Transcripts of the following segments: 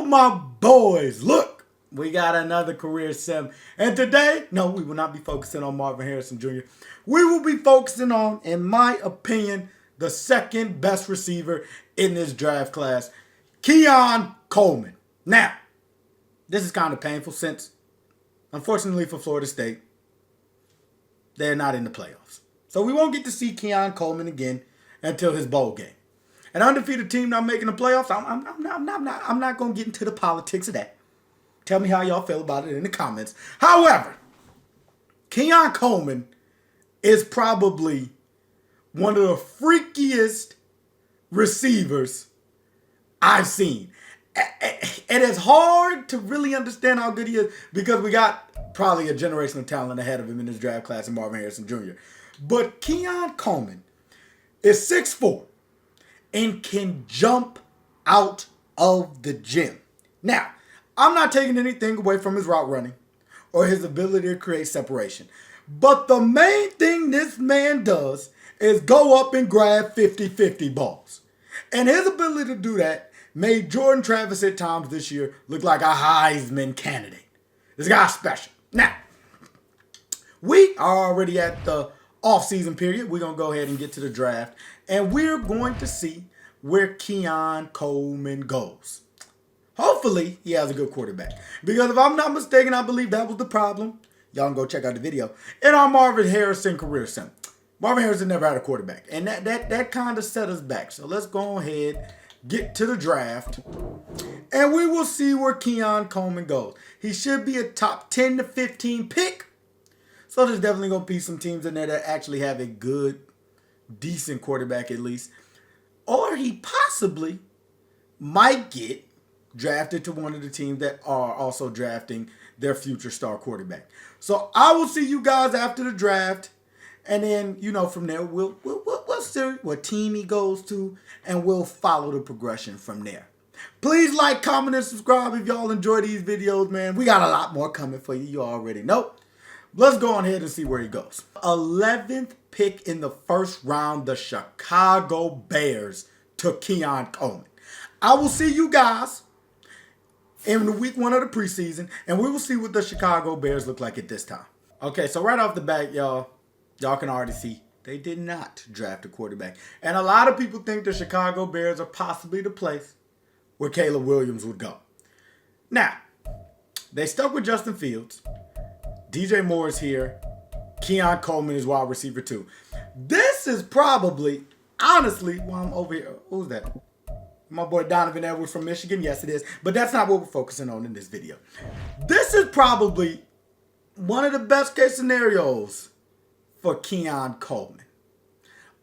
Yo, my boys, look, we got another career 7. And today, no, we will not be focusing on Marvin Harrison Jr. We will be focusing on, in my opinion, the second best receiver in this draft class, Keon Coleman. Now, this is kind of painful since, unfortunately for Florida State, they're not in the playoffs. So we won't get to see Keon Coleman again until his bowl game. An undefeated team not making the playoffs, I'm not going to get into the politics of that. Tell me how y'all feel about it in the comments. However, Keon Coleman is probably one of the freakiest receivers I've seen. And it's hard to really understand how good he is because we got probably a generation of talent ahead of him in this draft class in Marvin Harrison Jr. But Keon Coleman is 6'4". And can jump out of the gym. Now, I'm not taking anything away from his route running or his ability to create separation. But the main thing this man does is go up and grab 50-50 balls. And his ability to do that made Jordan Travis at times this year look like a Heisman candidate. This guy's special. Now, we are already at the off-season period. We're going to go ahead and get to the draft. And we're going to see where Keon Coleman goes. Hopefully, he has a good quarterback. Because if I'm not mistaken, I believe that was the problem. Y'all can go check out the video. In our Marvin Harrison career center. Marvin Harrison never had a quarterback. And that kind of set us back. So let's go ahead, get to the draft. And we will see where Keon Coleman goes. He should be a top 10 to 15 pick. So there's definitely going to be some teams in there that actually have a good, decent quarterback at least. Or he possibly might get drafted to one of the teams that are also drafting their future star quarterback. So I will see you guys after the draft. And then, from there, we'll see what team he goes to. And we'll follow the progression from there. Please like, comment, and subscribe if y'all enjoy these videos, man. We got a lot more coming for you. You already know. Let's go on ahead and see where he goes. 11th pick in the first round, the Chicago Bears took Keon Coleman. I will see you guys in the week 1 of the preseason, and we will see what the Chicago Bears look like at this time. Okay, so right off the bat, y'all can already see they did not draft a quarterback. And a lot of people think the Chicago Bears are possibly the place where Caleb Williams would go. Now, they stuck with Justin Fields. DJ Moore is here. Keon Coleman is wide receiver 2. This is probably, honestly, while I'm over here. Who's that? My boy Donovan Edwards from Michigan. Yes, it is. But that's not what we're focusing on in this video. This is probably one of the best case scenarios for Keon Coleman.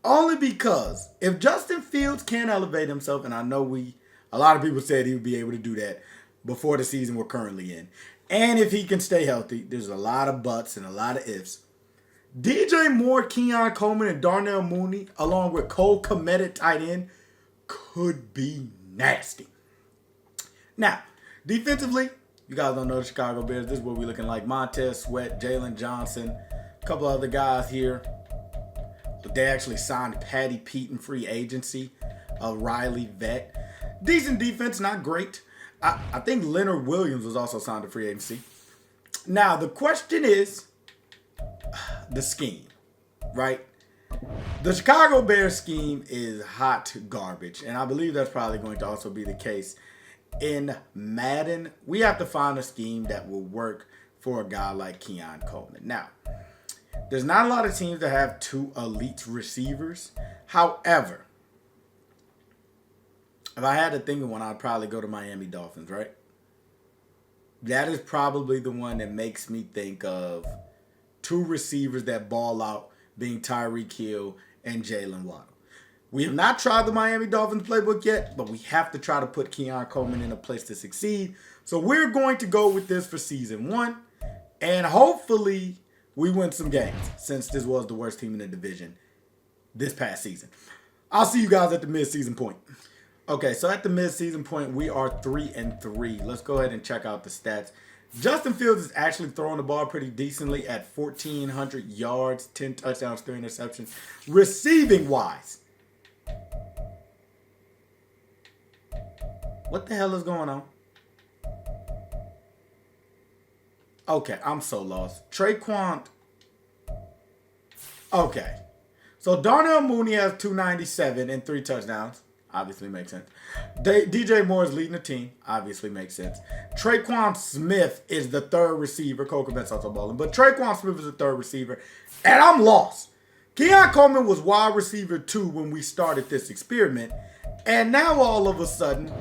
Only because if Justin Fields can elevate himself, and I know a lot of people said he would be able to do that before the season we're currently in. And if he can stay healthy, there's a lot of buts and a lot of ifs. DJ Moore, Keon Coleman, and Darnell Mooney, along with Cole Kmet at tight end, could be nasty. Now, defensively, you guys don't know the Chicago Bears. This is what we're looking like. Montez Sweat, Jalen Johnson, a couple other guys here. But they actually signed Patty Pete in free agency, a Riley vet. Decent defense, not great. I think Leonard Williams was also signed to free agency. Now, the question is the scheme, right? The Chicago Bears scheme is hot garbage, and I believe that's probably going to also be the case in Madden. We have to find a scheme that will work for a guy like Keon Coleman. Now, there's not a lot of teams that have 2 elite receivers. However, if I had to think of one, I'd probably go to Miami Dolphins, right? That is probably the one that makes me think of 2 receivers that ball out, being Tyreek Hill and Jalen Waddle. We have not tried the Miami Dolphins playbook yet, but we have to try to put Keon Coleman in a place to succeed. So we're going to go with this for season 1, and hopefully we win some games since this was the worst team in the division this past season. I'll see you guys at the mid-season point. Okay, so at the mid-season point, we are 3-3. Let's go ahead and check out the stats. Justin Fields is actually throwing the ball pretty decently at 1,400 yards, 10 touchdowns, 3 interceptions. Receiving-wise, what the hell is going on? Okay, I'm so lost. Traquan. Okay. So Darnell Mooney has 297 and 3 touchdowns. Obviously makes sense. DJ Moore is leading the team. Obviously makes sense. Traquan Smith is the third receiver. Cole Kmet's also balling. But Traquan Smith is the third receiver. And I'm lost. Keon Coleman was wide receiver 2 when we started this experiment. And now all of a sudden,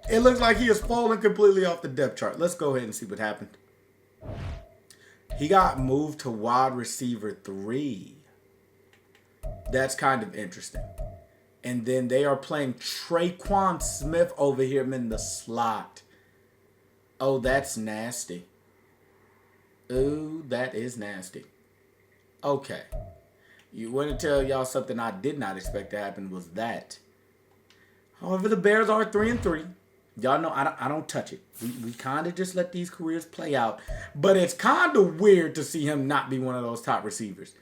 it looks like he has fallen completely off the depth chart. Let's go ahead and see what happened. He got moved to wide receiver 3. That's kind of interesting. And then they are playing Traquan Smith over here in the slot. Oh, that's nasty. Ooh, that is nasty. Okay. You want to tell y'all something I did not expect to happen was that. However, the Bears are 3-3. Y'all know I don't touch it. We kind of just let these careers play out. But it's kind of weird to see him not be one of those top receivers.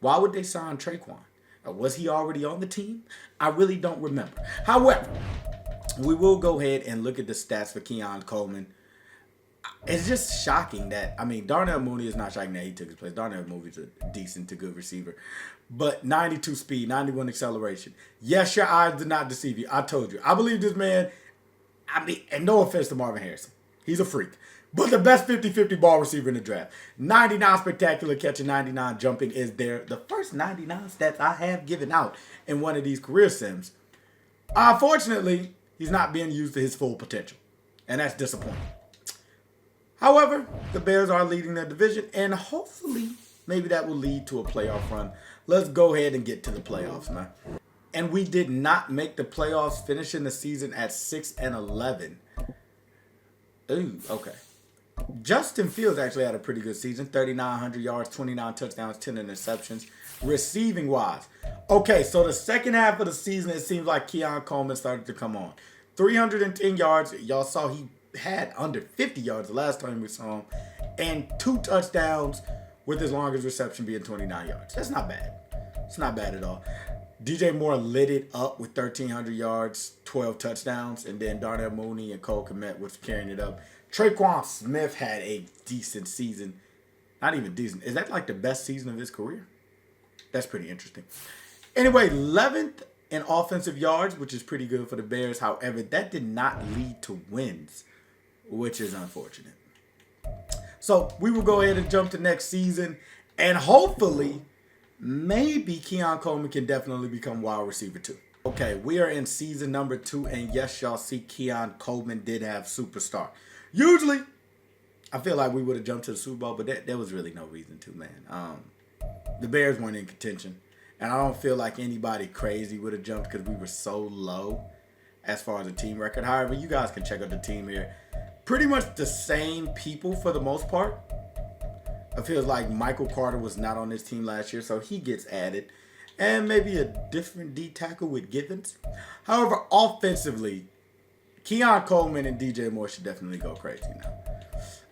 Why would they sign Traquan? Was he already on the team? I really don't remember. However, we will go ahead and look at the stats for Keon Coleman. It's just shocking that, Darnell Mooney is not shocking that he took his place. Darnell Mooney's a decent to good receiver. But 92 speed, 91 acceleration. Yes, your eyes did not deceive you. I told you. I believe this man, and no offense to Marvin Harrison. He's a freak. But the best 50-50 ball receiver in the draft. 99 spectacular catching, 99 jumping is there. The first 99 stats I have given out in one of these career sims. Unfortunately, he's not being used to his full potential. And that's disappointing. However, the Bears are leading their division. And hopefully, maybe that will lead to a playoff run. Let's go ahead and get to the playoffs, man. And we did not make the playoffs, finishing the season at 6-11. Ooh, okay. Justin Fields actually had a pretty good season. 3,900 yards, 29 touchdowns, 10 interceptions. Receiving wise. Okay, so the second half of the season, it seems like Keon Coleman started to come on. 310 yards. Y'all saw he had under 50 yards the last time we saw him. And 2 touchdowns with his longest reception being 29 yards. That's not bad. It's not bad at all. DJ Moore lit it up with 1,300 yards, 12 touchdowns. And then Darnell Mooney and Cole Kmet was carrying it up. Traquan Smith had a decent season. Not even decent. Is that like the best season of his career? That's pretty interesting. Anyway, 11th in offensive yards, which is pretty good for the Bears. However, that did not lead to wins, which is unfortunate. So we will go ahead and jump to next season. And hopefully, maybe Keon Coleman can definitely become wide receiver 2. Okay, we are in season number 2. And yes, y'all see Keon Coleman did have superstar. Usually, I feel like we would have jumped to the Super Bowl, but there was really no reason to, man. The Bears weren't in contention. And I don't feel like anybody crazy would have jumped because we were so low as far as the team record. However, you guys can check out the team here. Pretty much the same people for the most part. It feels like Michael Carter was not on this team last year, so he gets added. And maybe a different D tackle with Givens. However, offensively, Keon Coleman and DJ Moore should definitely go crazy now.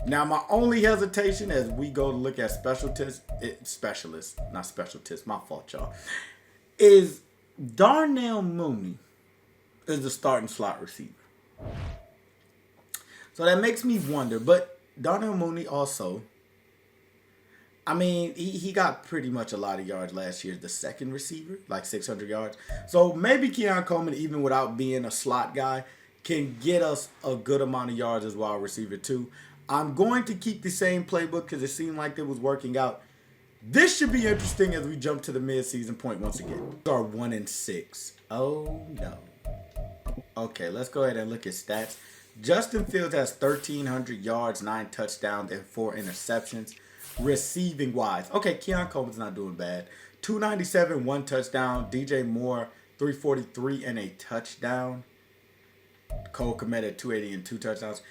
Now, my only hesitation as we go to look at specialists, my fault, y'all, is Darnell Mooney is the starting slot receiver. So that makes me wonder, but Darnell Mooney also, he got pretty much a lot of yards last year as the second receiver, like 600 yards. So maybe Keon Coleman, even without being a slot guy, can get us a good amount of yards as wide receiver 2. I'm going to keep the same playbook because it seemed like it was working out. This should be interesting as we jump to the mid-season point once again. We are 1-6. Oh, no. Okay, let's go ahead and look at stats. Justin Fields has 1,300 yards, 9 touchdowns, and 4 interceptions. Receiving-wise. Okay, Keon Coleman's not doing bad. 297, 1 touchdown. DJ Moore, 343 and a touchdown. Cole Kmet at 280 and 2 touchdowns.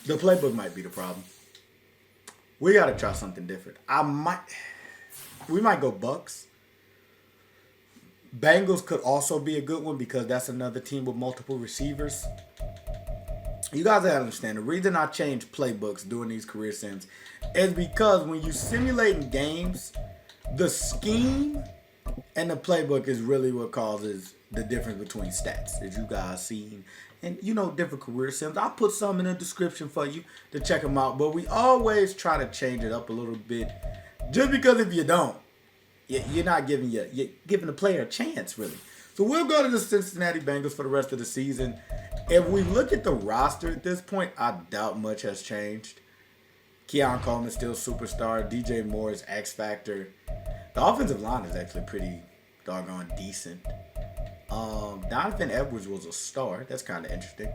The playbook might be the problem. We got to try something different. We might go Bucks. Bengals could also be a good one because that's another team with multiple receivers. You guys gotta understand, the reason I change playbooks doing these career sims is because when you simulating games, the scheme and the playbook is really what causes the difference between stats that you guys seen and different career sims. I'll put some in the description for you to check them out, but we always try to change it up a little bit, just because if you don't, you're not giving you're giving the player a chance, really. So we'll go to the Cincinnati Bengals for the rest of the season. If we look at the roster at this point, I doubt much has changed. Keon Coleman still superstar. DJ Moore is X Factor. The offensive line is actually pretty doggone decent. Donovan Edwards was a star. That's kind of interesting.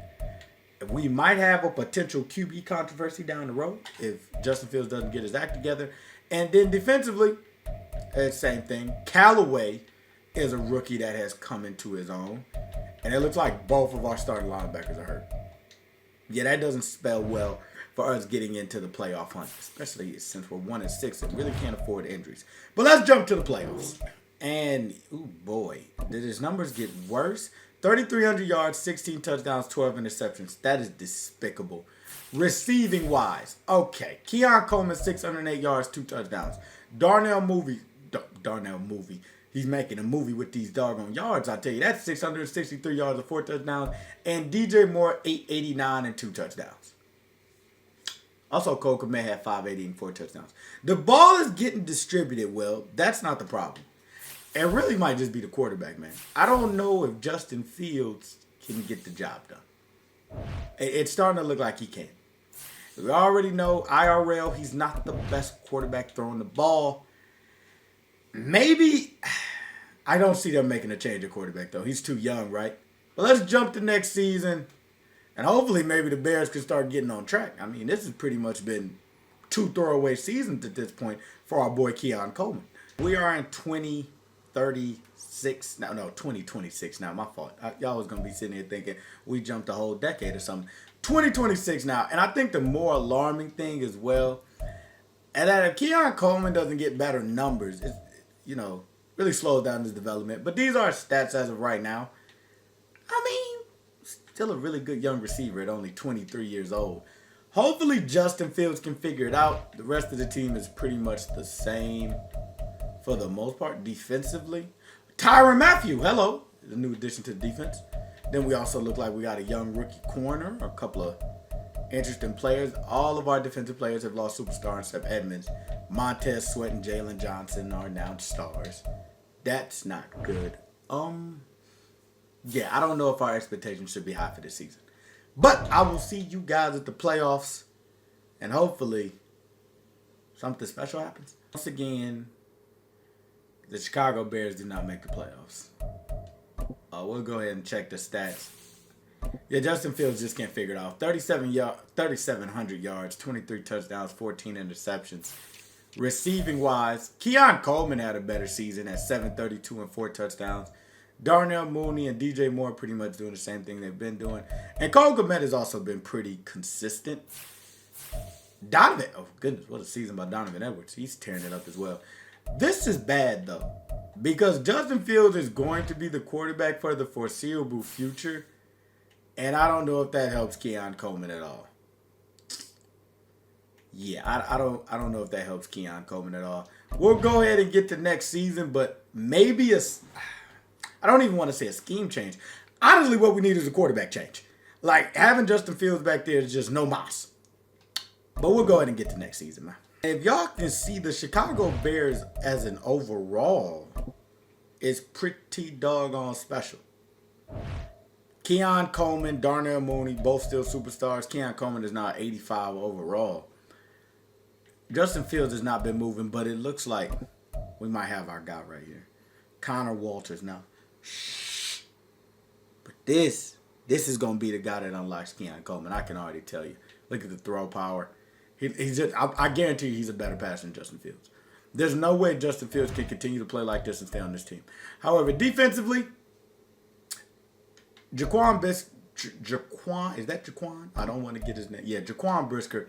We might have a potential QB controversy down the road if Justin Fields doesn't get his act together. And then defensively, same thing. Callaway is a rookie that has come into his own. And it looks like both of our starting linebackers are hurt. Yeah, that doesn't spell well for us getting into the playoff hunt, especially since we're 1-6 and really can't afford injuries. But let's jump to the playoffs. And, oh boy, did his numbers get worse? 3,300 yards, 16 touchdowns, 12 interceptions. That is despicable. Receiving wise, okay. Keon Coleman, 608 yards, 2 touchdowns. Darnell Movie. He's making a movie with these doggone yards, I tell you. That's 663 yards and 4 touchdowns. And DJ Moore, 889 and 2 touchdowns. Also, Cole Kmet had 580 and 4 touchdowns. The ball is getting distributed well. That's not the problem. It really might just be the quarterback, man. I don't know if Justin Fields can get the job done. It's starting to look like he can. We already know IRL, he's not the best quarterback throwing the ball. Maybe, I don't see them making a change at quarterback, though. He's too young, right? But let's jump to next season. And hopefully maybe the Bears can start getting on track. I mean, this has pretty much been 2 throwaway seasons at this point for our boy Keon Coleman. We are in 2036 now. No, 2026 now. My fault. Y'all was going to be sitting here thinking we jumped a whole decade or something. 2026 now. And I think the more alarming thing as well, and that if Keon Coleman doesn't get better numbers, it's, really slows down his development. But these are stats as of right now. I mean, still a really good young receiver at only 23 years old. Hopefully Justin Fields can figure it out. The rest of the team is pretty much the same for the most part defensively. Tyrann Mathieu, hello, the new addition to the defense. Then we also look like we got a young rookie corner, a couple of interesting players. All of our defensive players have lost superstars except Edmonds. Montez Sweat and Jalen Johnson are now stars. That's not good. Yeah, I don't know if our expectations should be high for this season. But I will see you guys at the playoffs. And hopefully something special happens. Once again, the Chicago Bears did not make the playoffs. We'll go ahead and check the stats. Yeah, Justin Fields just can't figure it out. 3,700 yards, 23 touchdowns, 14 interceptions. Receiving wise, Keon Coleman had a better season at 732 and 4 touchdowns. Darnell Mooney and DJ Moore pretty much doing the same thing they've been doing. And Cole Kmet has also been pretty consistent. Donovan, oh goodness, what a season by Donovan Edwards. He's tearing it up as well. This is bad though, because Justin Fields is going to be the quarterback for the foreseeable future. And I don't know if that helps Keon Coleman at all. Yeah, I don't know if that helps Keon Coleman at all. We'll go ahead and get to next season, but maybe I don't even want to say a scheme change. Honestly, what we need is a quarterback change. Like, having Justin Fields back there is just no mas. But we'll go ahead and get to next season, man. If y'all can see, the Chicago Bears as an overall is pretty doggone special. Keon Coleman, Darnell Mooney, both still superstars. Keon Coleman is now 85 overall. Justin Fields has not been moving, but it looks like we might have our guy right here. Connor Walters now. But this is going to be the guy that unlocks Keon Coleman. I can already tell you. Look at the throw power. He's just, I guarantee you he's a better passer than Justin Fields. There's no way Justin Fields can continue to play like this and stay on this team. However, defensively, Jaquan, is that Jaquan? I don't want to get his name. Yeah, Jaquan Brisker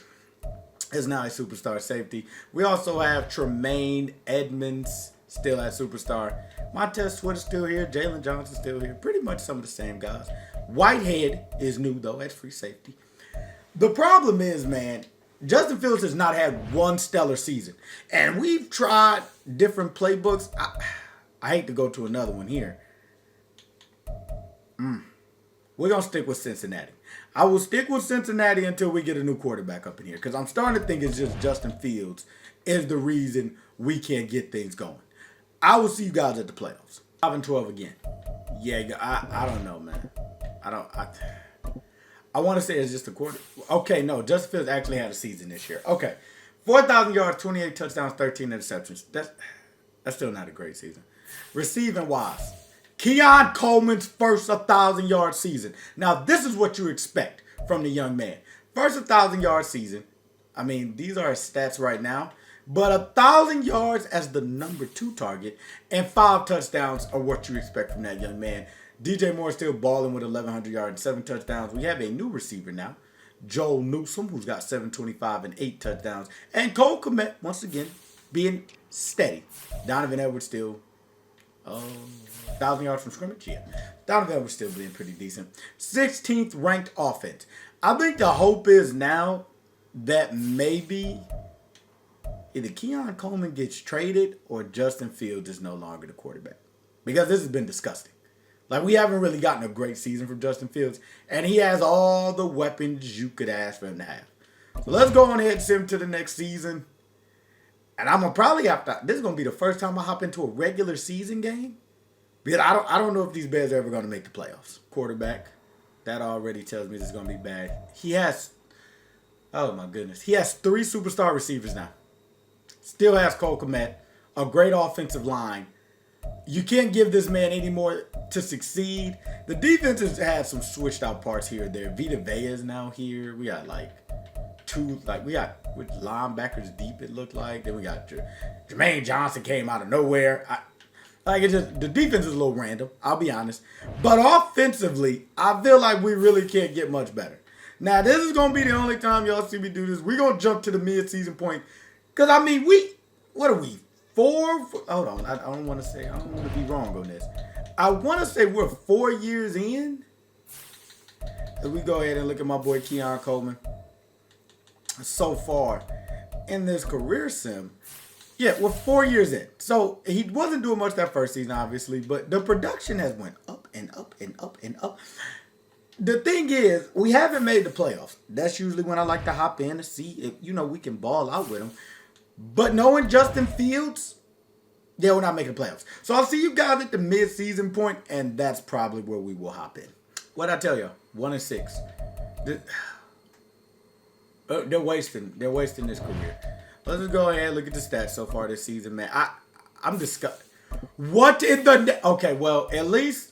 is now a superstar safety. We also have Tremaine Edmonds still at superstar. Montez Sweat is still here. Jalen Johnson still here. Pretty much some of the same guys. Whitehead is new, though, at free safety. The problem is, man, Justin Fields has not had one stellar season. And we've tried different playbooks. I hate to go to another one here. We're going to stick with Cincinnati. I will stick with Cincinnati until we get a new quarterback up in here, because I'm starting to think it's just Justin Fields is the reason we can't get things going. I will see you guys at the playoffs. 5-12 again. Yeah, I don't know, man. I want to say it's just a quarter. Okay, no, Justin Fields actually had a season this year. Okay, 4,000 yards, 28 touchdowns, 13 interceptions. That's still not a great season. Receiving wise, Keon Coleman's first 1,000-yard season. Now, this is what you expect from the young man. First 1,000-yard season. I mean, these are his stats right now. But 1,000 yards as the number 2 target and 5 touchdowns are what you expect from that young man. DJ Moore still balling with 1,100 yards and 7 touchdowns. We have a new receiver now, Joel Newsome, who's got 725 and 8 touchdowns. And Cole Kmet, once again, being steady. Donovan Edwards still 1,000 yards from scrimmage? Yeah. Donovan Edwards still being pretty decent. 16th ranked offense. I think the hope is now that maybe either Keon Coleman gets traded or Justin Fields is no longer the quarterback. Because this has been disgusting. Like, we haven't really gotten a great season from Justin Fields. And he has all the weapons you could ask for him to have. So let's go on ahead and send him to the next season. And I'm going to probably have to... This is going to be the first time I hop into a regular season game. Because I don't know if these Bears are ever going to make the playoffs. Quarterback. That already tells me this is going to be bad. He has... Oh, my goodness. He has 3 superstar receivers now. Still has Cole Kmet. A great offensive line. You can't give this man any more to succeed. The defense has had some switched out parts here or there. Vita Vea is now here. We got we got with linebackers deep, it looked like. Then we got Jermaine Johnson came out of nowhere. The defense is a little random, I'll be honest. But offensively, I feel like we really can't get much better. Now, this is going to be the only time y'all see me do this. We're going to jump to the mid-season point. Because, I mean, what are we? 4? Hold on. I don't want to be wrong on this. I want to say we're 4 years in. As we go ahead and look at my boy Keon Coleman. So far in this career sim, yeah, we're 4 years in. So he wasn't doing much that first season, obviously, but the production has went up and up and up and up. The thing is, we haven't made the playoffs. That's usually when I like to hop in to see if, we can ball out with him. But knowing Justin Fields, yeah, we're not making the playoffs. So I'll see you guys at the mid-season point, and that's probably where we will hop in. What'd I tell you? 1-6. They're wasting this career. Let's just go ahead and look at the stats so far this season, man. I'm disgusted. What in the... Okay, well, at least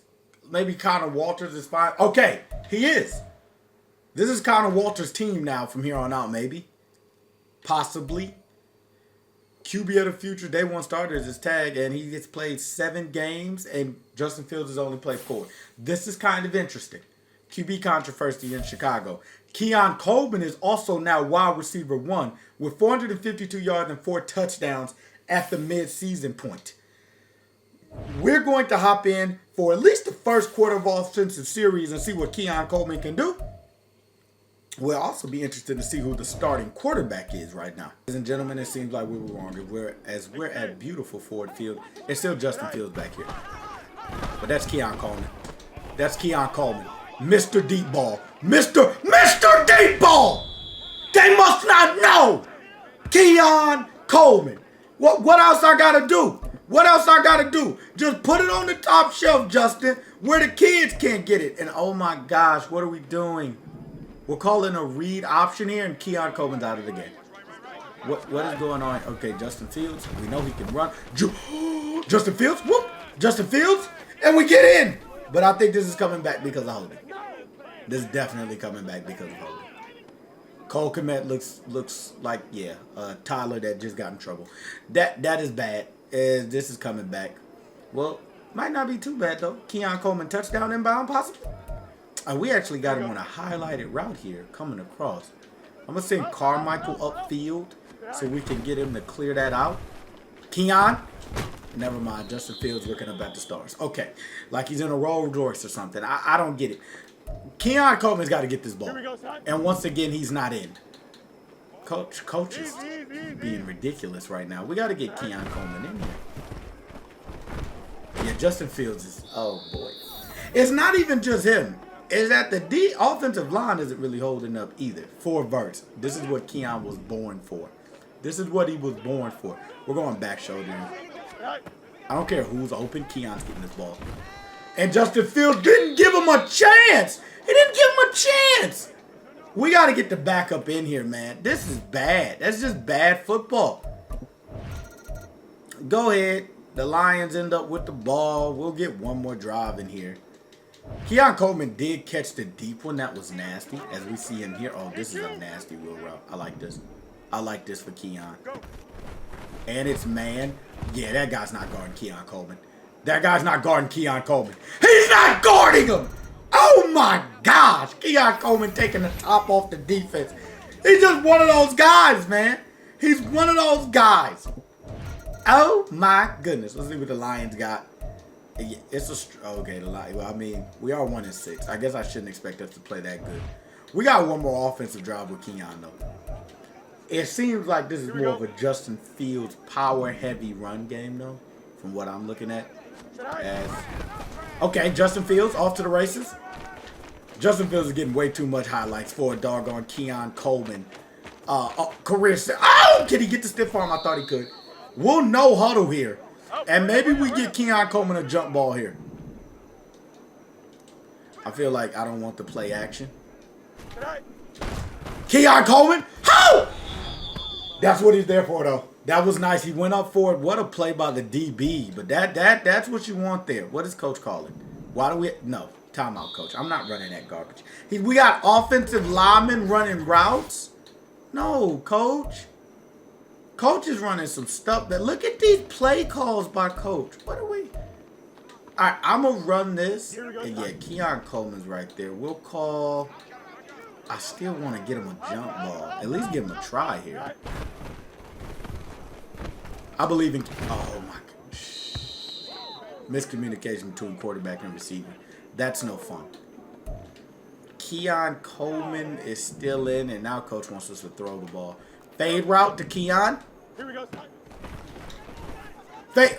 maybe Connor Walters is fine. Okay, he is. This is Connor Walters' team now from here on out, maybe. Possibly. QB of the future, day 1 starter is his tag, and he gets played 7 games, and Justin Fields has only played 4. This is kind of interesting. QB controversy in Chicago. Keon Coleman is also now wide receiver 1 with 452 yards and 4 touchdowns at the mid-season point. We're going to hop in for at least the first quarter of offensive series and see what Keon Coleman can do. We'll also be interested to see who the starting quarterback is right now. Ladies and gentlemen, it seems like we were wrong. We're at beautiful Ford Field. It's still Justin Fields back here. But that's Keon Coleman. That's Keon Coleman. Mr. Deep Ball. Mr. Deep Ball! They must not know! Keon Coleman. What else I gotta do? What else I gotta do? Just put it on the top shelf, Justin, where the kids can't get it. And oh my gosh, what are we doing? We're calling a read option here, and Keon Coleman's out of the game. What is going on? Okay, Justin Fields. We know he can run. Justin Fields. Whoop. Justin Fields. And we get in. But I think this is coming back because of holding. This is definitely coming back because of holding. Cole Kmet looks like, yeah, Tyler that just got in trouble. That is bad. This is coming back. Well, might not be too bad, though. Keon Coleman touchdown inbound, possibly. We actually got him on a highlighted route here, coming across. I'm going to send Carmichael upfield so we can get him to clear that out. Keon. Never mind. Justin Fields looking up at the stars. Okay. Like he's in a Rolls Royce or something. I don't get it. Keon Coleman's got to get this ball. And once again, he's not in. Coach is being ridiculous right now. We got to get Keon Coleman in here. Yeah, Justin Fields is... Oh, boy. It's not even just him. It's that the offensive line isn't really holding up either. 4 verts. This is what Keon was born for. This is what he was born for. We're going back shoulder. I don't care who's open. Keon's getting this ball. And Justin Fields didn't give him a chance. He didn't give him a chance. We got to get the backup in here, man. This is bad. That's just bad football. Go ahead. The Lions end up with the ball. We'll get one more drive in here. Keon Coleman did catch the deep one. That was nasty. As we see in here. Oh, this is a nasty wheel route. I like this. I like this for Keon. And it's man. Yeah, that guy's not guarding Keon Coleman. That guy's not guarding Keon Coleman. He's not guarding him. Oh my gosh. Keon Coleman taking the top off the defense. He's just one of those guys, man. He's one of those guys. Oh my goodness. Let's see what the Lions got. It's a okay. The Lions. Well, I mean, we are 1-6. I guess I shouldn't expect us to play that good. We got one more offensive drive with Keon though. It seems like this is more of a Justin Fields power-heavy run game though, from what I'm looking at. Okay, Justin Fields off to the races. Justin Fields is getting way too much highlights for a doggone Keon Coleman career. Oh, can he get the stiff arm? I thought he could. We'll no huddle here. And maybe we get Keon Coleman a jump ball here. I feel like I don't want the play action. Keon Coleman. How? That's what he's there for, though. That was nice. He went up for it. What a play by the DB. But that's what you want there. What is Coach calling? Why do we... No. Timeout, Coach. I'm not running that garbage. We got offensive linemen running routes? No, Coach. Coach is running some stuff that... Look at these play calls by Coach. What are we... All right, I'm going to run this. And yeah, Keon Coleman's right there. We'll call... I still want to get him a jump ball. At least give him a try here. I believe in... Oh, my gosh. Miscommunication between quarterback and receiver. That's no fun. Keon Coleman is still in, and now Coach wants us to throw the ball. Fade route to Keon. Here we go. Fade.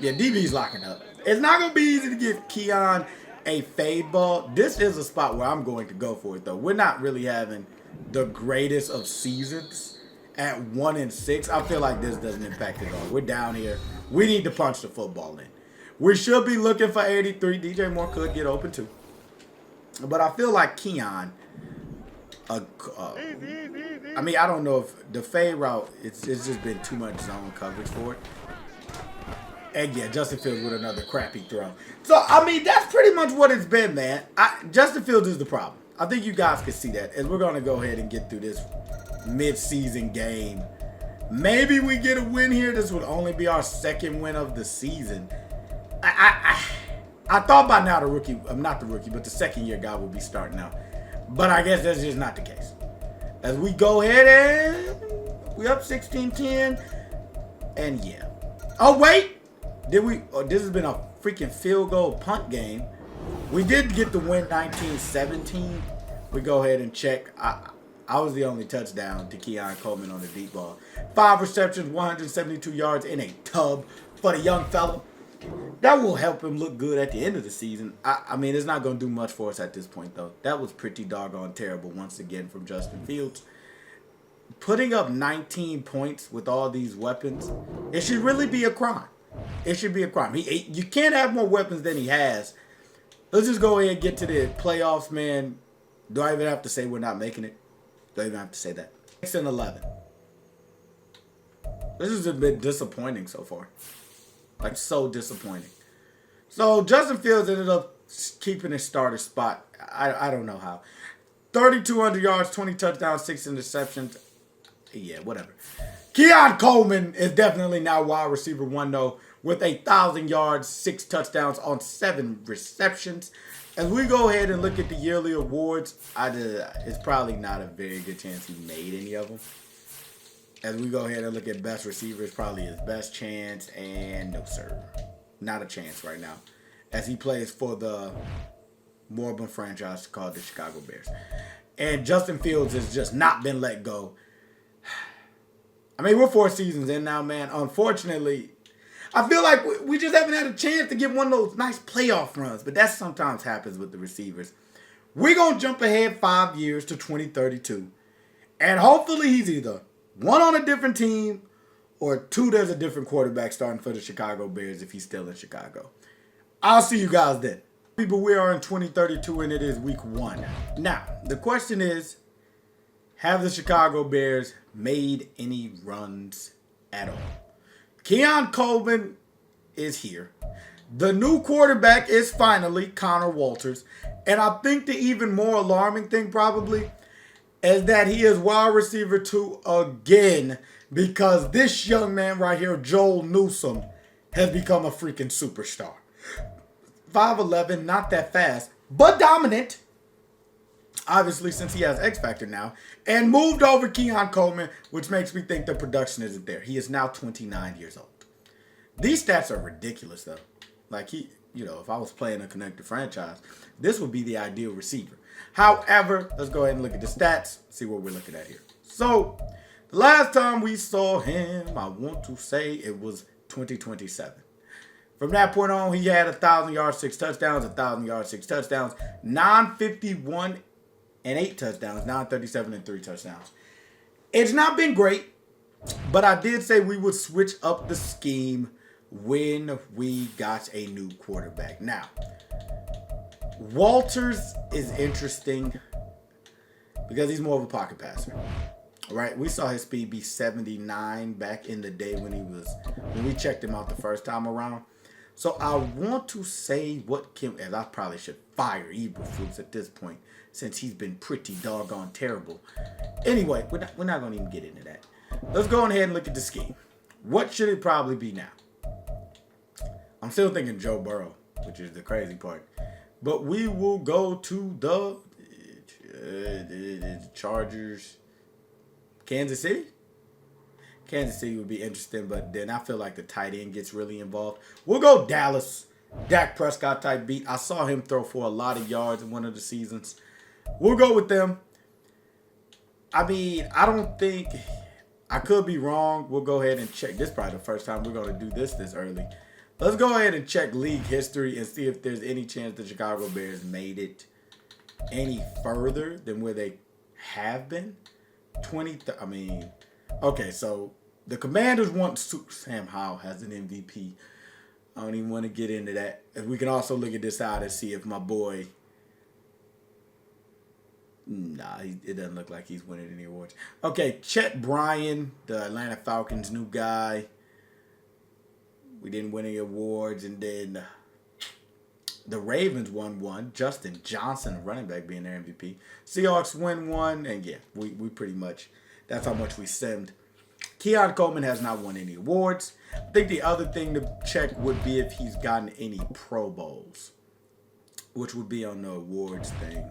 Yeah, DB's locking up. It's not going to be easy to give Keon a fade ball. This is a spot where I'm going to go for it, though. We're not really having the greatest of seasons at 1-6. I feel like this doesn't impact it at all. We're down here. We need to punch the football in. We should be looking for 83. DJ Moore could get open, too. But I feel like Keon... I mean, I don't know if the fade route, it's just been too much zone coverage for it. And yeah, Justin Fields with another crappy throw. So, I mean, that's pretty much what it's been, man. Justin Fields is the problem. I think you guys can see that. And we're going to go ahead and get through this mid-season game. Maybe we get a win here. This would only be our second win of the season. I thought by now the rookie, not the rookie, but the second-year guy would be starting out. But I guess that's just not the case. As we go ahead and we up 16-10. And yeah. Oh, wait. Did we? Oh, this has been a freaking field goal punt game. We did get the win 19-17. We go ahead and check. I was the only touchdown to Keon Coleman on the deep ball. 5 receptions, 172 yards in a tub for the young fella. That will help him look good at the end of the season. I mean, it's not going to do much for us at this point, though. That was pretty doggone terrible once again from Justin Fields. Putting up 19 points with all these weapons, it should really be a crime. It should be a crime. You can't have more weapons than he has. Let's just go ahead and get to the playoffs, man. Do I even have to say we're not making it? Do I even have to say that? 6-11. This has been disappointing so far. Like, so disappointing. So, Justin Fields ended up keeping his starter spot. I don't know how. 3,200 yards, 20 touchdowns, 6 interceptions. Yeah, whatever. Keon Coleman is definitely now wide receiver 1, though, with 1,000 yards, 6 touchdowns on 7 receptions. As we go ahead and look at the yearly awards, it's probably not a very good chance he made any of them. As we go ahead and look at best receivers, probably his best chance, and no, sir. Not a chance right now. As he plays for the moribund franchise called the Chicago Bears. And Justin Fields has just not been let go. I mean, we're 4 seasons in now, man. Unfortunately, I feel like we just haven't had a chance to get one of those nice playoff runs, but that sometimes happens with the receivers. We're going to jump ahead 5 years to 2032, and hopefully he's either one on a different team or two, there's a different quarterback starting for the Chicago Bears if he's still in Chicago. I'll see you guys then. People, we are in 2032 and it is week 1. Now, the question is, have the Chicago Bears made any runs at all? Keon Coleman is here. The new quarterback is finally Connor Walters. And I think the even more alarming thing probably is that he is wide receiver 2 again, because this young man right here, Joel Newsome, has become a freaking superstar. 5'11", not that fast, but dominant. Obviously, since he has X Factor now, and moved over Keon Coleman, which makes me think the production isn't there. He is now 29 years old. These stats are ridiculous, though. Like, if I was playing a connected franchise, this would be the ideal receiver. However, let's go ahead and look at the stats, see what we're looking at here. So, the last time we saw him, I want to say it was 2027. From that point on, he had 1,000 yards, 6 touchdowns, 1,000 yards, 6 touchdowns, 951 and 8 touchdowns, 937 and 3 touchdowns. It's not been great, but I did say we would switch up the scheme when we got a new quarterback. Now, Walters is interesting because he's more of a pocket passer. Right? We saw his speed be 79 back in the day when we checked him out the first time around. So I want to say and I probably should fire Eberflus at this point since he's been pretty doggone terrible. Anyway, we're not going to even get into that. Let's go ahead and look at the scheme. What should it probably be now? I'm still thinking Joe Burrow, which is the crazy part. But we will go to the Chargers. Kansas City? Kansas City would be interesting, but then I feel like the tight end gets really involved. We'll go Dallas. Dak Prescott type beat. I saw him throw for a lot of yards in one of the seasons. We'll go with them. I mean, I don't think... I could be wrong. We'll go ahead and check. This is probably the first time we're going to do this early. Let's go ahead and check league history and see if there's any chance the Chicago Bears made it any further than where they have been. Okay, so the Commanders want Sam Howell has an MVP. I don't even want to get into that. And we can also look at this out and see if my boy... it doesn't look like he's winning any awards. Okay, Chet Bryan, the Atlanta Falcons new guy. We didn't win any awards. And then the Ravens won one. Justin Johnson, running back, being their MVP. Seahawks win one. And yeah, we pretty much... That's how much we simmed. Keon Coleman has not won any awards. I think the other thing to check would be if he's gotten any Pro Bowls, which would be on the awards thing.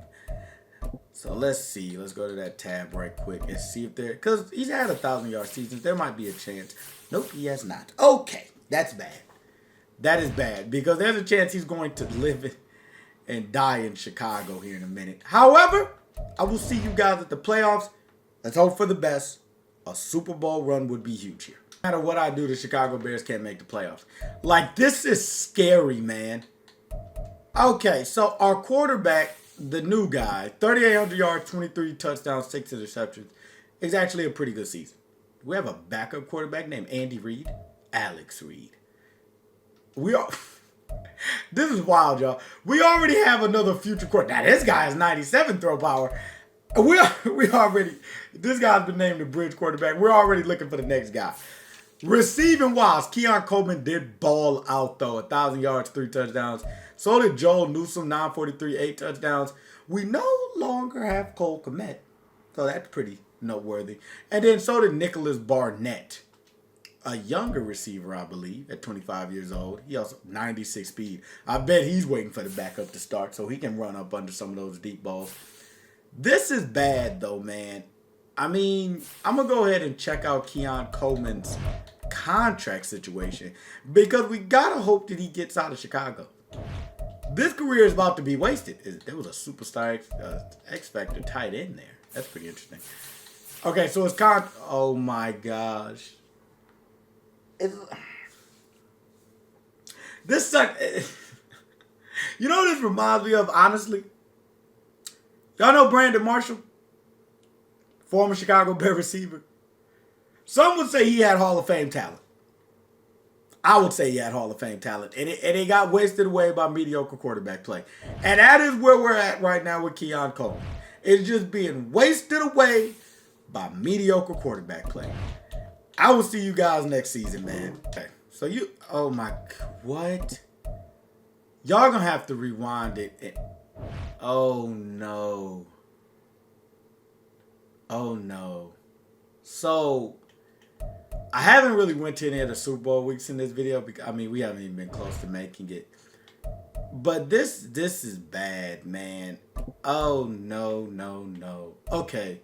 So let's see. Let's go to that tab right quick and see if because he's had 1,000-yard seasons. There might be a chance. Nope, he has not. Okay, that's bad. That is bad because there's a chance he's going to live and die in Chicago here in a minute. However, I will see you guys at the playoffs. Let's hope for the best. A Super Bowl run would be huge here. No matter what I do, the Chicago Bears can't make the playoffs. Like, this is scary, man. Okay, so our quarterback, the new guy, 3,800 yards, 23 touchdowns, 6 interceptions, is actually a pretty good season. We have a backup quarterback named Andy Reid. Alex Reid. This is wild, y'all. We already have another future quarterback. Now, this guy has 97 throw power. This guy's been named the bridge quarterback. We're already looking for the next guy. Receiving wise, Keon Coleman did ball out, though. 1,000 yards, 3 touchdowns. So did Joel Newsome, 943, 8 touchdowns. We no longer have Cole Kmet. So that's pretty noteworthy. And then so did Nicholas Barnett, a younger receiver, I believe, at 25 years old. He also 96 speed. I bet he's waiting for the backup to start so he can run up under some of those deep balls. This is bad, though, man. I mean, I'm going to go ahead and check out Keon Coleman's contract situation because we got to hope that he gets out of Chicago. This career is about to be wasted. There was a superstar X Factor tight end there. That's pretty interesting. Okay, so it's oh my gosh. This suck. You know what this reminds me of, honestly? Y'all know Brandon Marshall? Former Chicago Bear receiver. Some would say he had Hall of Fame talent. I would say he had Hall of Fame talent. And it got wasted away by mediocre quarterback play. And that is where we're at right now with Keon Coleman. It's just being wasted away by mediocre quarterback play. I will see you guys next season, man. Okay. So oh my, what? Y'all gonna have to rewind it. Oh no. Oh no. So, I haven't really went to any of the Super Bowl weeks in this video. Because, I mean, we haven't even been close to making it. But this is bad, man. Oh no, no, no. Okay.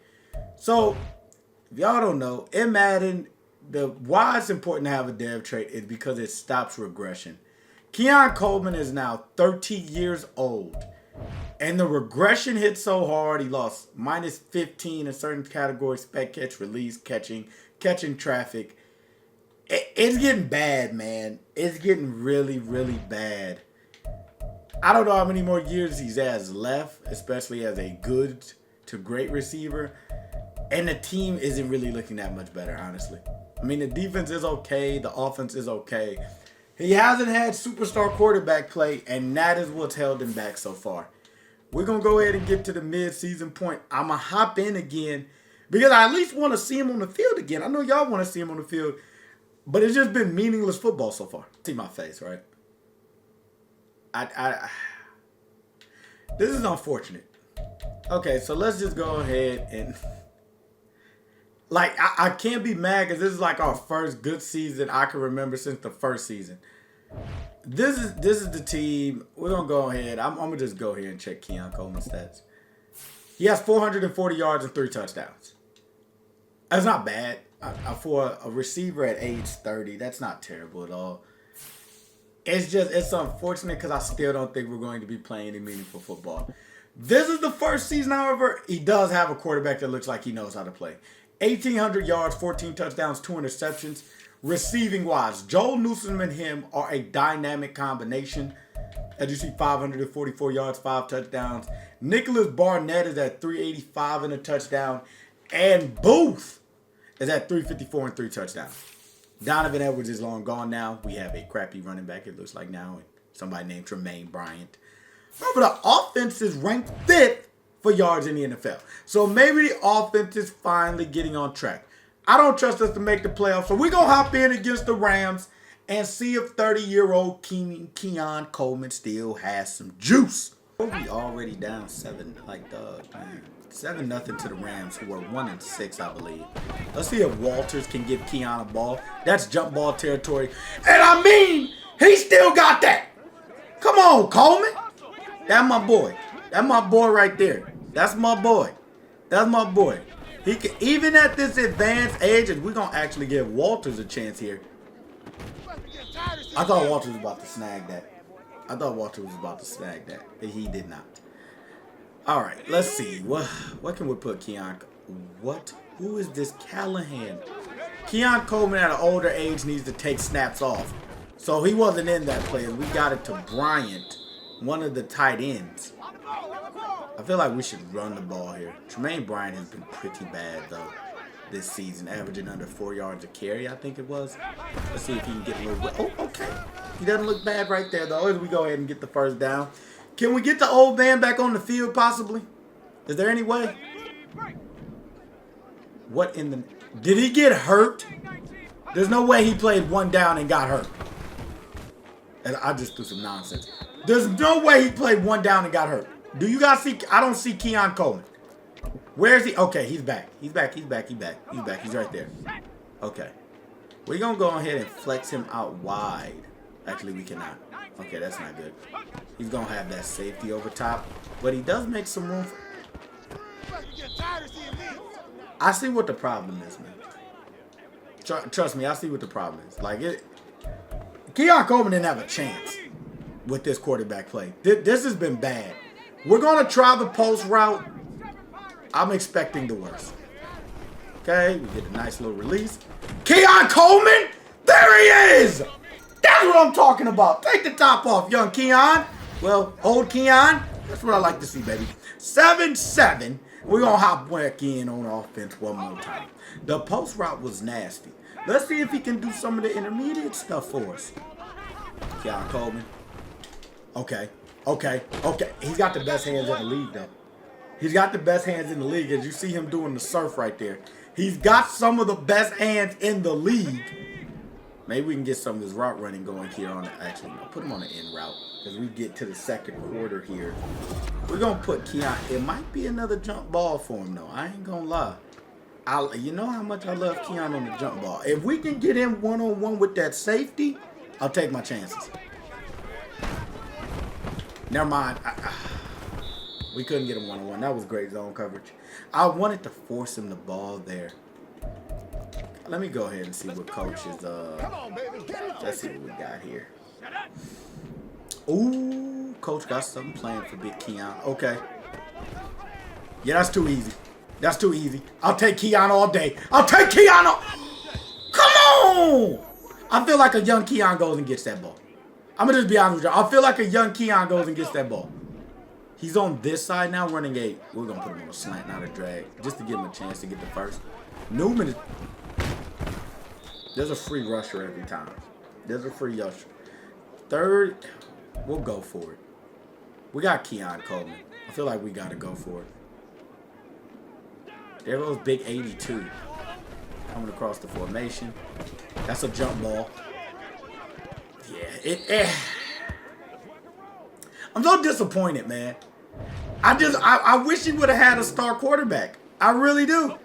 So, if y'all don't know, in Madden, why it's important to have a dev trait is because it stops regression. Keon Coleman is now 30 years old. And the regression hit so hard, he lost -15 in certain categories: spec catch, release, catching traffic. It's getting bad, man. It's getting really, really bad. I don't know how many more years he has left, especially as a good to great receiver. And the team isn't really looking that much better, honestly. I mean, the defense is okay. The offense is okay. He hasn't had superstar quarterback play, and that is what's held him back so far. We're going to go ahead and get to the mid-season point. I'm going to hop in again because I at least want to see him on the field again. I know y'all want to see him on the field, but it's just been meaningless football so far. See my face, right? This is unfortunate. Okay, so let's just go ahead and... Like, I can't be mad because this is like our first good season I can remember since the first season. This is the team. We're going to go ahead. I'm going to just go here and check Keon Coleman's stats. He has 440 yards and 3 touchdowns. That's not bad. For a receiver at age 30, that's not terrible at all. It's unfortunate because I still don't think we're going to be playing any meaningful football. This is the first season, however, he does have a quarterback that looks like he knows how to play. 1,800 yards, 14 touchdowns, 2 interceptions. Receiving wise, Joel Newsom and him are a dynamic combination. As you see, 544 yards, 5 touchdowns. Nicholas Barnett is at 385 and a touchdown. And Booth is at 354 and 3 touchdowns. Donovan Edwards is long gone now. We have a crappy running back, it looks like now. And somebody named Tremaine Bryant. However, the offense is ranked 5th for yards in the NFL. So maybe the offense is finally getting on track. I don't trust us to make the playoffs, so we're going to hop in against the Rams and see if 30-year-old Keon Coleman still has some juice. We already down 7, like, man. 7-0 to the Rams, who are 1-6, I believe. Let's see if Walters can give Keon a ball. That's jump ball territory. And I mean, he still got that. Come on, Coleman. That's my boy. That's my boy right there. That's my boy. That's my boy. He can, even at this advanced age, and we're going to actually give Walters a chance here. I thought Walters was about to snag that. But he did not. All right, let's see. What can we put Keon? Who is this Callahan? Keon Coleman at an older age needs to take snaps off. So he wasn't in that play. We got it to Bryant, one of the tight ends. I feel like we should run the ball here. Tremaine Bryant has been pretty bad, though, this season, averaging under 4 yards a carry, I think it was. Let's see if he can get a little bit. Oh, okay. He doesn't look bad right there, though, as we go ahead and get the first down. Can we get the old man back on the field, possibly? Is there any way? What in the... Did he get hurt? There's no way he played one down and got hurt. And I just threw some nonsense. There's no way he played one down and got hurt. Do you guys see? I don't see Keon Coleman. Where is he? Okay, he's back. He's back. He's right there. Okay. We're going to go ahead and flex him out wide. Actually, we cannot. Okay, that's not good. He's going to have that safety over top. But he does make some room for... I see what the problem is, man. Trust me, I see what the problem is. Like, Keon Coleman didn't have a chance with this quarterback play. This has been bad. We're going to try the post route. I'm expecting the worst. Okay, we get a nice little release. Keon Coleman! There he is! That's what I'm talking about. Take the top off, young Keon. Well, old Keon. That's what I like to see, baby. 7-7. We're going to hop back in on offense one more time. The post route was nasty. Let's see if he can do some of the intermediate stuff for us. Keon Coleman. Okay. He's got the best hands in the league, though. He's got the best hands in the league. As you see him doing the surf right there. He's got some of the best hands in the league. Maybe we can get some of his route running going here on the, actually, no, put him on the end route. As we get to the second quarter here. We're going to put Keon. It might be another jump ball for him, though. I ain't going to lie. You know how much I love Keon on the jump ball. If we can get him one-on-one with that safety, I'll take my chances. Never mind. We couldn't get him one-on-one. That was great zone coverage. I wanted to force him the ball there. Let me go ahead and see what coach is. Let's see what we got here. Ooh, coach got something planned for Big Keon. Okay. Yeah, that's too easy. That's too easy. I'll take Keon all day. I'll take Keon all... Come on! I feel like a young Keon goes and gets that ball. I'm going to just be honest with you. I feel like a young Keon goes and gets that ball. He's on this side now, running a... We're going to put him on a slant, not a drag. Just to give him a chance to get the first. Newman is... There's a free rusher every time. There's a free rusher. Third, we'll go for it. We got Keon Coleman. I feel like we got to go for it. There goes Big 82. Coming across the formation. That's a jump ball. Yeah, I'm so disappointed, man. I wish he would have had a star quarterback. I really do.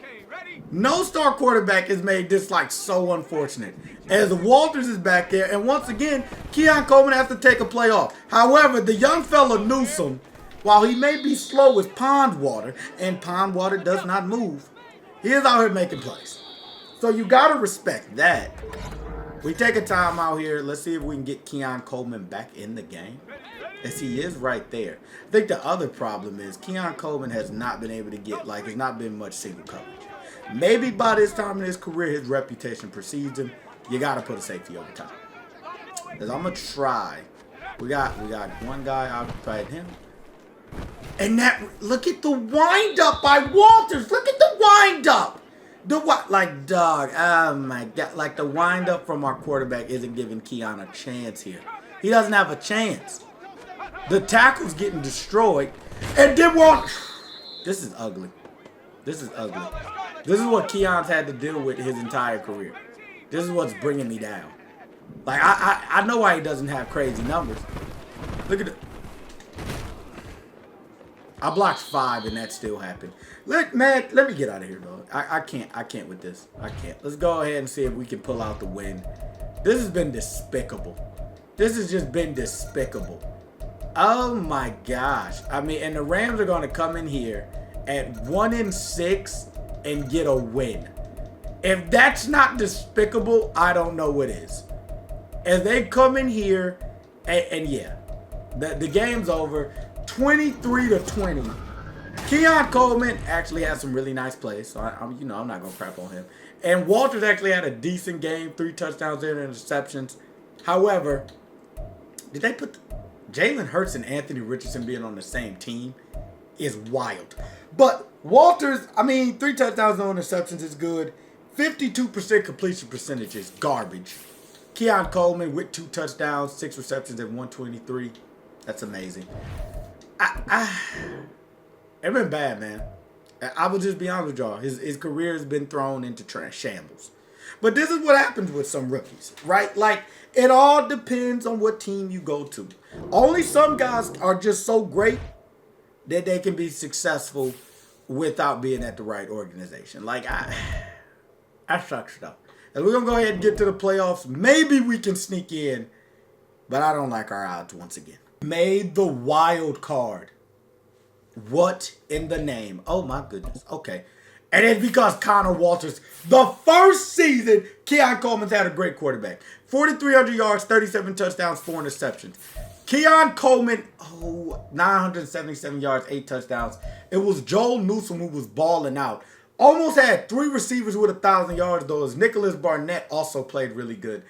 No star quarterback has made this like so unfortunate. As Walters is back there, and once again, Keon Coleman has to take a play off. However, the young fella Newsome, while he may be slow as pond water, and pond water does not move, he is out here making plays. So you got to respect that. We take a time out here. Let's see if we can get Keon Coleman back in the game. As he is right there. I think the other problem is Keon Coleman has not been able to get, like, it's not been much single coverage. Maybe by this time in his career, his reputation precedes him. You got to put a safety over top. Because I'm going to try. We got one guy occupied him. And that, look at the wind-up by Walters. Look at the wind-up. The what? Like, dog, oh my God. Like, the wind-up from our quarterback isn't giving Keon a chance here. He doesn't have a chance. The tackle's getting destroyed. And then this is ugly. This is ugly. This is what Keon's had to deal with his entire career. This is what's bringing me down. Like, I know why he doesn't have crazy numbers. Look at it. I blocked 5 and that still happened. Look, man, let me get out of here, dog. I can't with this. I can't. Let's go ahead and see if we can pull out the win. This has been despicable. This has just been despicable. Oh my gosh. I mean, and the Rams are going to come in here at 1-6 and get a win. If that's not despicable, I don't know what is. As they come in here, and yeah, the game's over, 23-20. Keon Coleman actually had some really nice plays, so I'm not gonna crap on him. And Walters actually had a decent game, 3 touchdowns, 0 interceptions. However, did they put Jalen Hurts and Anthony Richardson being on the same team is wild. But Walters, I mean, 3 touchdowns, no interceptions is good. 52% completion percentage is garbage. Keon Coleman with 2 touchdowns, 6 receptions at 123. That's amazing. It's been bad, man. I will just be honest with y'all. His career has been thrown into shambles. But this is what happens with some rookies, right? Like, it all depends on what team you go to. Only some guys are just so great that they can be successful without being at the right organization. Like, that sucks, though. And we're going to go ahead and get to the playoffs. Maybe we can sneak in, but I don't like our odds once again. Made the wild card. What in the name? Oh, my goodness. Okay. And it's because Connor Walters, the first season, Keon Coleman's had a great quarterback. 4,300 yards, 37 touchdowns, 4 interceptions. Keon Coleman, 977 yards, 8 touchdowns. It was Joel Newsome who was balling out. Almost had 3 receivers with 1,000 yards, though, as Nicholas Barnett also played really good.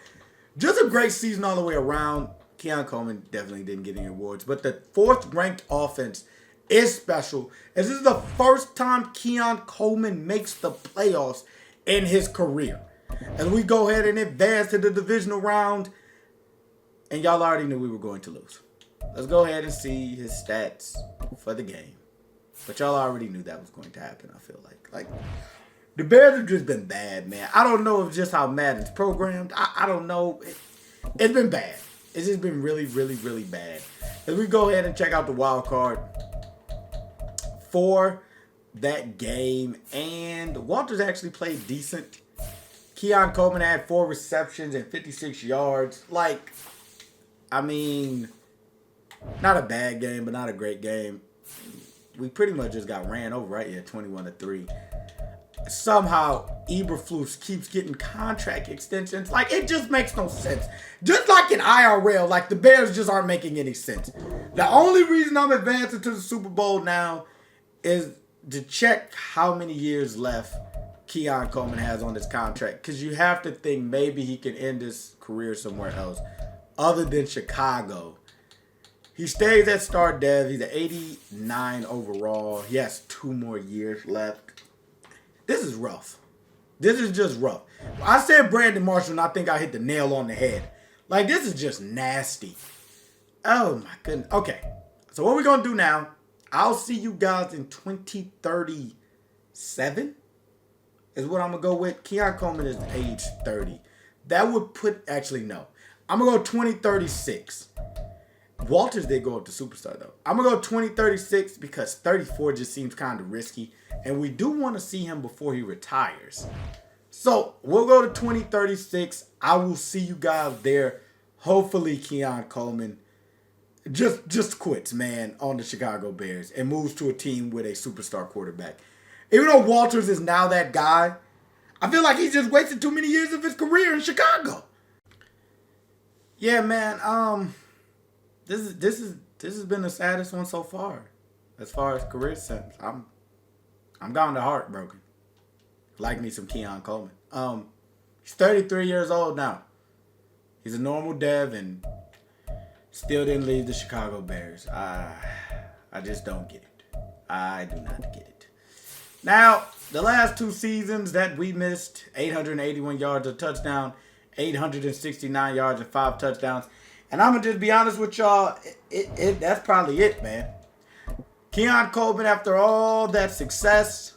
Just a great season all the way around. Keon Coleman definitely didn't get any awards, but the 4th ranked offense is special, as this is the first time Keon Coleman makes the playoffs in his career. As we go ahead and advance to the divisional round, and y'all already knew we were going to lose. Let's go ahead and see his stats for the game. But y'all already knew that was going to happen, I feel like. Like, the Bears have just been bad, man. I don't know if just how Madden's programmed. I don't know. It's been bad. It's just been really, really, really bad. As we go ahead and check out the wild card for that game. And Walters actually played decent. Keon Coleman had 4 receptions and 56 yards. Like, I mean, not a bad game, but not a great game. We pretty much just got ran over right here, 21-3. Somehow, Eberflus keeps getting contract extensions. Like, it just makes no sense. Just like in IRL, like, the Bears just aren't making any sense. The only reason I'm advancing to the Super Bowl now is to check how many years left Keon Coleman has on his contract. Because you have to think maybe he can end his career somewhere else other than Chicago. He stays at star dev. He's an 89 overall. He has 2 more years left. This is rough. This is just rough. I said Brandon Marshall, and I think I hit the nail on the head. Like, this is just nasty. Oh, my goodness. Okay. So, what we're going to do now, I'll see you guys in 2037 is what I'm going to go with. Keon Coleman is age 30. That would put, actually, no. I'm going to go 2036. Walters did go up to superstar, though. I'm going to go 2036 because 34 just seems kind of risky. And we do want to see him before he retires. So, we'll go to 2036. I will see you guys there. Hopefully, Keon Coleman just quits, man, on the Chicago Bears and moves to a team with a superstar quarterback. Even though Walters is now that guy, I feel like he's just wasted too many years of his career in Chicago. Yeah, man, this has been the saddest one so far as career sense. I'm down to heartbroken. Like me some Keon Coleman. He's 33 years old now. He's a normal dev and still didn't leave the Chicago Bears. I just don't get it. I do not get it. Now, the last 2 seasons that we missed, 881 yards, a touchdown, 869 yards and 5 touchdowns. And I'm going to just be honest with y'all, that's probably it, man. Keon Coleman, after all that success,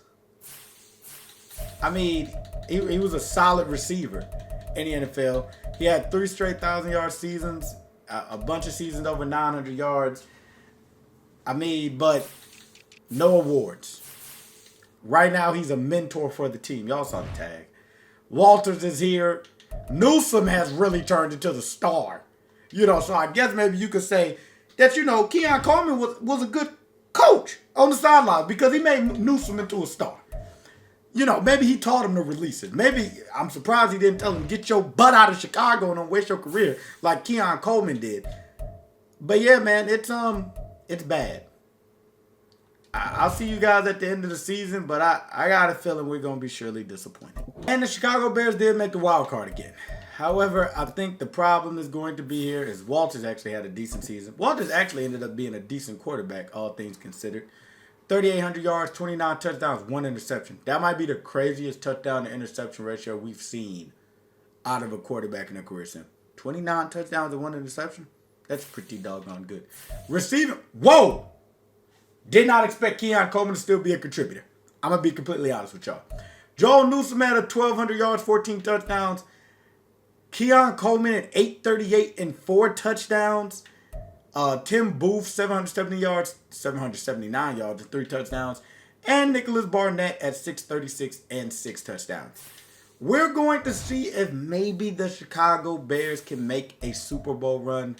I mean, he was a solid receiver in the NFL. He had 3 straight 1,000-yard seasons, a bunch of seasons over 900 yards. I mean, but no awards. Right now, he's a mentor for the team. Y'all saw the tag. Walters is here. Newsome has really turned into the star. You know, so I guess maybe you could say that, you know, Keon Coleman was a good coach on the sideline because he made Newsome into a star. You know, maybe he taught him to release it. Maybe, I'm surprised he didn't tell him, get your butt out of Chicago and don't waste your career like Keon Coleman did. But yeah, man, it's bad. I'll see you guys at the end of the season, but I got a feeling we're going to be surely disappointed. And the Chicago Bears did make the wild card again. However, I think the problem is going to be here is Walters actually had a decent season. Walters actually ended up being a decent quarterback, all things considered. 3,800 yards, 29 touchdowns, 1 interception. That might be the craziest touchdown to interception ratio we've seen out of a quarterback in a career sim. 29 touchdowns and 1 interception? That's pretty doggone good. Receiving, whoa! Did not expect Keon Coleman to still be a contributor. I'm going to be completely honest with y'all. Joel Newsome had 1,200 yards, 14 touchdowns. Keon Coleman at 838 and 4 touchdowns. Tim Booth, 779 yards and 3 touchdowns. And Nicholas Barnett at 636 and 6 touchdowns. We're going to see if maybe the Chicago Bears can make a Super Bowl run.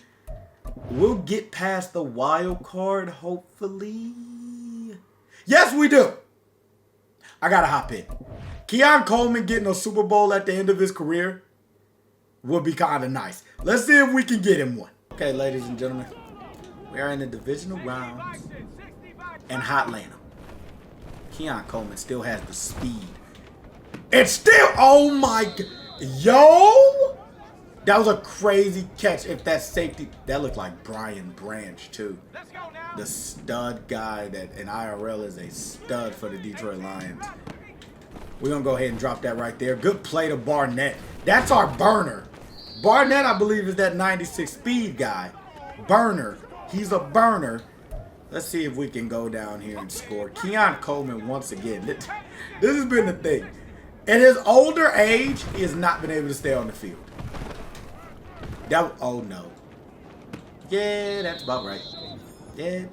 We'll get past the wild card, hopefully. Yes, we do. I got to hop in. Keon Coleman getting a Super Bowl at the end of his career would be kind of nice. Let's see if we can get him one. Okay, ladies and gentlemen. We are in the divisional rounds in Hotlanta. Keon Coleman still has the speed. It's still, oh my God. Yo! That was a crazy catch. If that safety, that looked like Brian Branch too. The stud guy that in IRL is a stud for the Detroit Lions. We're going to go ahead and drop that right there. Good play to Barnett. That's our burner. Barnett, I believe, is that 96 speed guy. Burner. He's a burner. Let's see if we can go down here and score. Keon Coleman, once again. This has been the thing. At his older age, he has not been able to stay on the field. Oh, no. Yeah, that's about right. Yeah,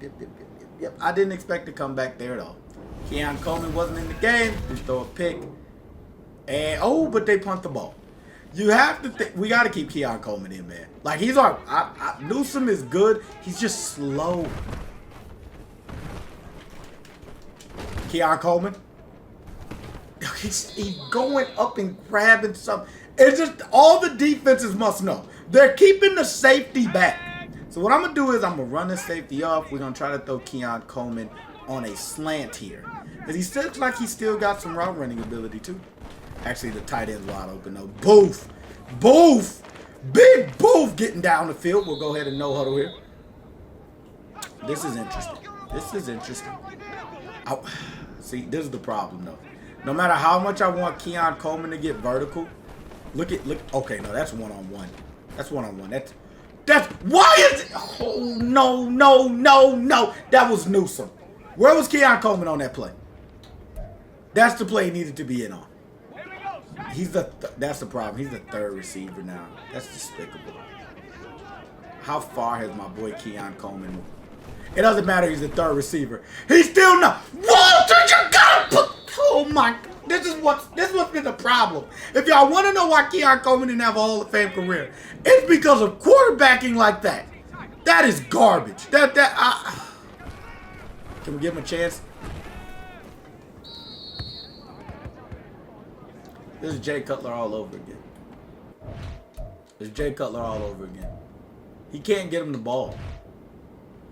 yep. I didn't expect to come back there at all. Keon Coleman wasn't in the game. Just throw a pick. And, oh, but they punt the ball. You have to think, we got to keep Keon Coleman in, man. Like, he's our, Newsome is good. He's just slow. Keon Coleman. He's going up and grabbing something. It's just, all the defenses must know. They're keeping the safety back. So what I'm going to do is I'm going to run the safety off. We're going to try to throw Keon Coleman on a slant here. Because he still looks like he's still got some route running ability too. Actually, the tight end's wide open though. Booth. Booth. Big Booth getting down the field. We'll go ahead and no huddle here. This is interesting. This is interesting. See, this is the problem though. No matter how much I want Keon Coleman to get vertical, look. Okay, no, that's one-on-one. That's one-on-one. That's why is it? Oh no. That was Newsome. Where was Keon Coleman on that play? That's the play he needed to be in on. That's the problem. He's the third receiver now. That's despicable. How far has my boy Keon Coleman moved? It doesn't matter. He's the third receiver. He's still not. Walter, you gotta put. Oh my. This is what's been the problem. If y'all want to know why Keon Coleman didn't have a Hall of Fame career, it's because of quarterbacking like that. That is garbage. Can we give him a chance? This is Jay Cutler all over again. This is Jay Cutler all over again. He can't get him the ball.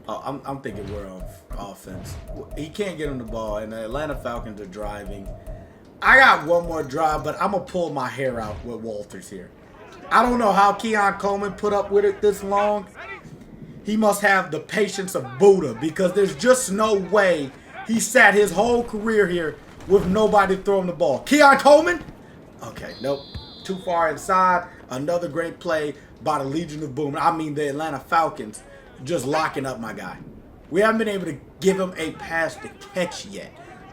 Oh, I'm thinking we're on offense. He can't get him the ball, and the Atlanta Falcons are driving. I got one more drive, but I'm going to pull my hair out with Walters here. I don't know how Keon Coleman put up with it this long. He must have the patience of Buddha, because there's just no way he sat his whole career here with nobody throwing the ball. Keon Coleman? Okay, nope. Too far inside. Another great play by the Legion of Boom. I mean, the Atlanta Falcons just locking up my guy. We haven't been able to give him a pass to catch yet.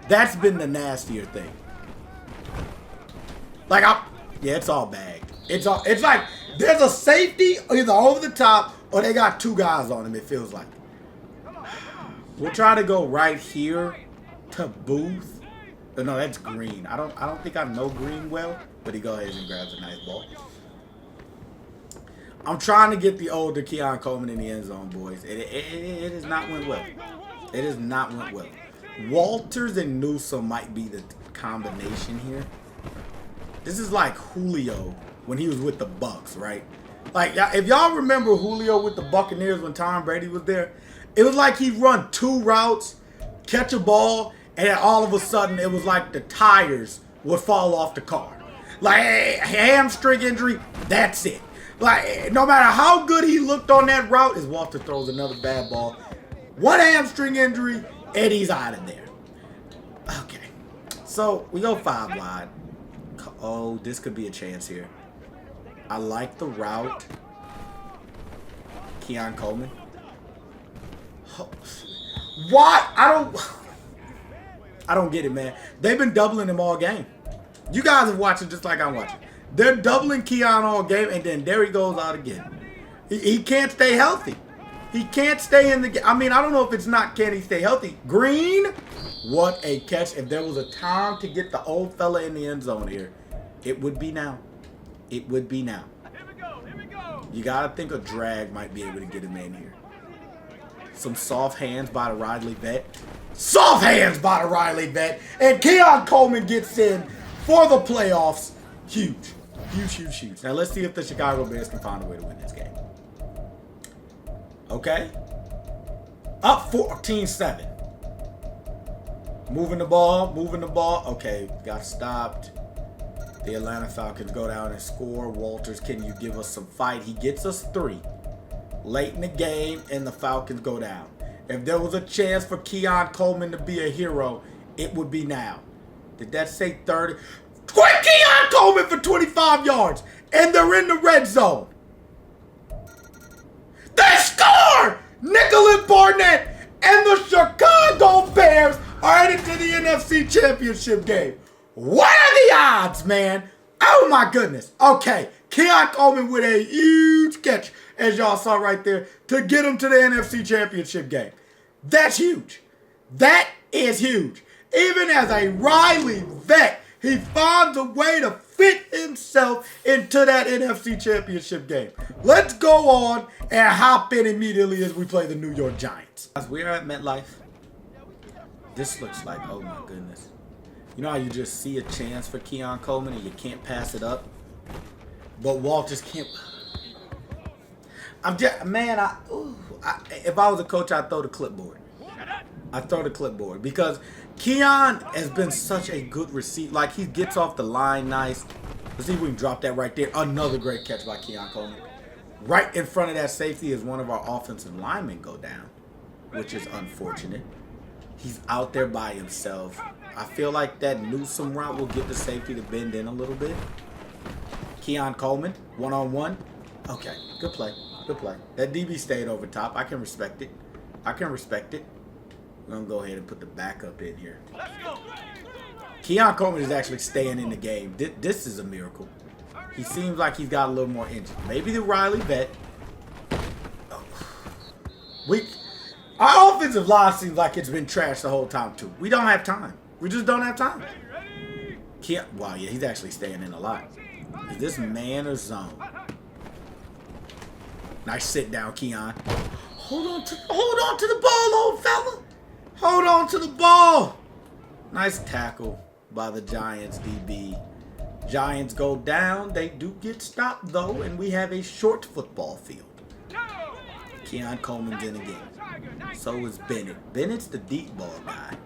That's been the nastier thing. Like, yeah, it's all bagged. It's like there's a safety either over the top or they got two guys on him, it feels like. We'll try to go right here to Booth. No, that's Green. I don't think I know Green well, but he goes ahead and grabs a nice ball. I'm trying to get the older Keon Coleman in the end zone, boys. It has not went well. It has not went well. Walters and Newsome might be the combination here. This is like Julio when he was with the Bucks, right? Like, if y'all remember Julio with the Buccaneers when Tom Brady was there, it was like he'd run two routes, catch a ball, and then all of a sudden it was like the tires would fall off the car. Like, hamstring injury, that's it. Like, no matter how good he looked on that route, as Walter throws another bad ball, one hamstring injury, and he's out of there. Okay. So, we go 5 wide. Oh, this could be a chance here. I like the route. Keon Coleman. Why? I don't get it, man. They've been doubling him all game. You guys are watching just like I'm watching. They're doubling Keon all game, and then there he goes out again. He can't stay healthy. He can't stay in the game. I mean, I don't know if it's not can he stay healthy. Green, what a catch. If there was a time to get the old fella in the end zone here, it would be now. It would be now. Here we go. You got to think a drag might be able to get him in here. Some soft hands by the Riley vet. Soft hands by the Riley vet. And Keon Coleman gets in for the playoffs. Huge. Huge. Now let's see if the Chicago Bears can find a way to win this game. Okay. Up 14-7. Moving the ball. Okay, got stopped. The Atlanta Falcons go down and score. Walters, can you give us some fight? He gets us 3 late in the game, and the Falcons go down. If there was a chance for Keon Coleman to be a hero, it would be now. Did that say 30? Quick, Keon Coleman for 25 yards, and they're in the red zone. They score! Nicholas Barnett and the Chicago Bears are headed to the NFC Championship game. What are the odds, man? Oh, my goodness. Okay, Keon Coleman with a huge catch, as y'all saw right there, to get him to the NFC Championship game. That's huge. That is huge. Even as a Riley vet, he finds a way to fit himself into that NFC Championship game. Let's go on and hop in immediately as we play the New York Giants. As we are at MetLife, this looks like, oh my goodness. You know how you just see a chance for Keon Coleman and you can't pass it up? But Walters can't. I'm just, man, if I was a coach, I'd throw the clipboard. I'd throw the clipboard because Keon has been such a good receiver. Like, he gets off the line nice. Let's see if we can drop that right there. Another great catch by Keon Coleman. Right in front of that safety is one of our offensive linemen go down, which is unfortunate. He's out there by himself. I feel like that Newsome route will get the safety to bend in a little bit. Keon Coleman, one-on-one. Okay, good play. Good play. That DB stayed over top. I can respect it. I can respect it. We're going to go ahead and put the backup in here. Keon Coleman is actually staying in the game. This is a miracle. He seems like he's got a little more engine. Maybe the Riley vet. Our offensive line seems like it's been trashed the whole time, too. We don't have time. We just don't have time. Wow, yeah, he's actually staying in a lot. Is this man or zone? Nice sit down, Keon. Hold on to the ball, old fella. Hold on to the ball. Nice tackle by the Giants DB. Giants go down. They do get stopped, though, and we have a short football field. Keon Coleman's in again. So is Bennett. Bennett's the deep ball guy.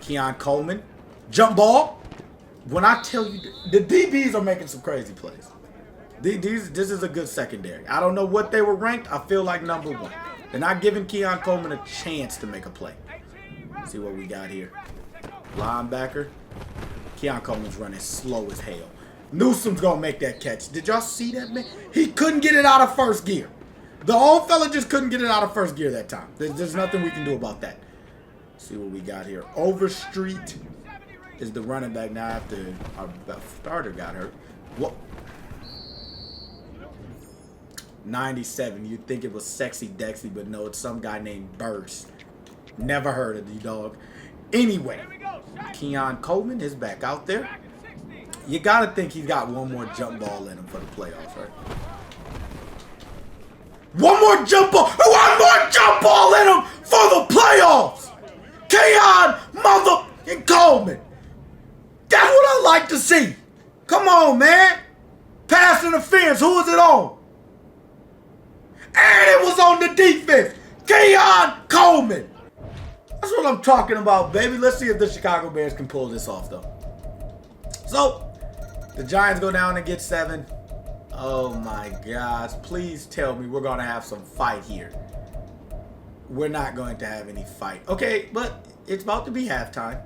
Keon Coleman. Jump ball. When I tell you, the DBs are making some crazy plays. This is a good secondary. I don't know what they were ranked. I feel like number 1. They're not giving Keon Coleman a chance to make a play. Let's see what we got here. Linebacker. Keon Coleman's running slow as hell. Newsome's going to make that catch. Did y'all see that, man? He couldn't get it out of first gear. The old fella just couldn't get it out of first gear that time. There's nothing we can do about that. Let's see what we got here. Overstreet is the running back now after our starter got hurt. What? 97. You'd think it was Sexy Dexy, but no, it's some guy named Burst. Never heard of the dog. Anyway, Keon Coleman is back out there. You got to think he's got one more jump ball in him for the playoffs, right? One more jump ball in him for the playoffs. Keon motherfucking Coleman. That's what I like to see. Come on, man. Pass interference. Who was it on? And it was on the defense. Keon Coleman. That's what I'm talking about, baby. Let's see if the Chicago Bears can pull this off, though. So, the Giants go down and get 7. Oh, my gosh. Please tell me we're going to have some fight here. We're not going to have any fight. Okay, but it's about to be halftime.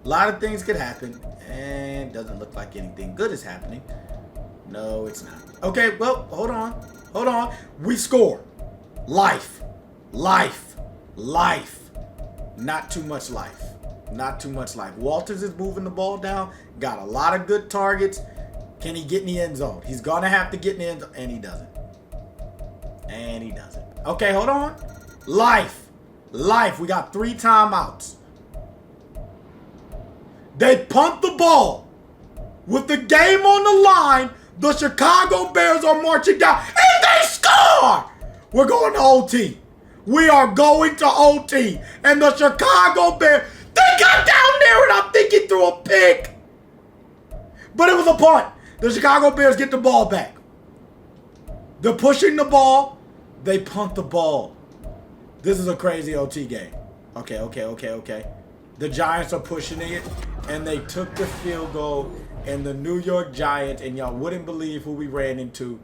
A lot of things could happen. And doesn't look like anything good is happening. No, it's not. Okay, well, hold on. Hold on. We score. Life. Life. Life. Not too much life. Not too much life. Walters is moving the ball down. Got a lot of good targets. Can he get in the end zone? He's going to have to get in the end zone. And he doesn't. And he doesn't. Okay, hold on. Life. Life. We got 3 timeouts. They punt the ball. With the game on the line, the Chicago Bears are marching down. And they score! We're going to OT. We are going to OT. And the Chicago Bears, they got down there and I'm thinking threw a pick. But it was a punt. The Chicago Bears get the ball back. They're pushing the ball. They punt the ball. This is a crazy OT game. Okay. The Giants are pushing it. and they took the field goal, and the New York Giants, and y'all wouldn't believe who we ran into.